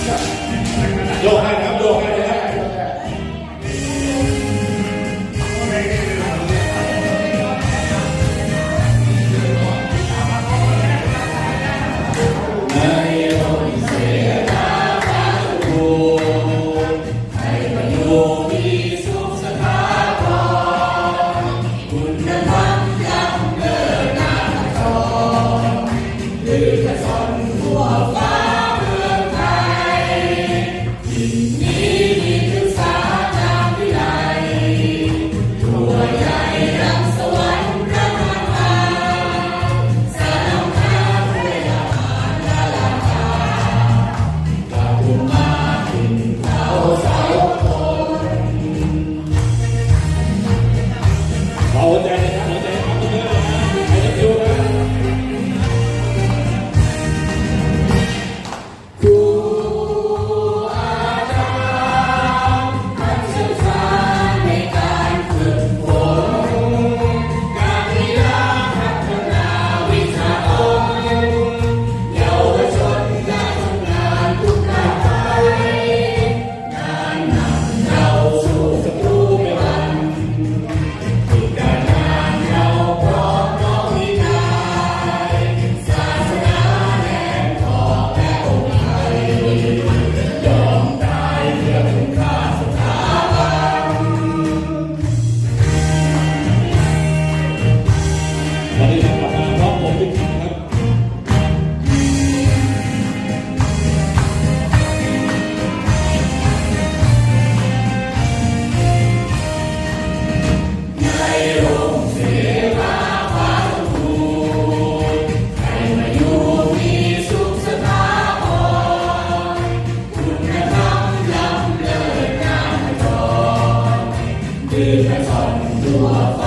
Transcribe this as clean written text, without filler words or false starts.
โยกให้ครับโยกให้ครับหัวใจนะครับหัวใจครับทุกท่านใครจะดูนะครูอาจารย์ท่านเชี่ยวชาญในการฝึกฝนการกีฬาพัฒนาวิชาองค์เยาวชนได้ทำงานทุกด้านไปงานนำเราสู่ศัตรูไม่หวั่นวันนี้เรากลับมาพร้อมผมอีกครั้งครับในโรงเสมาพาทูให้มาอยู่มีสุขสถาพรคุณธรรมล้ำเลิศงามจรดื้อกระชอนทั่วฟ้า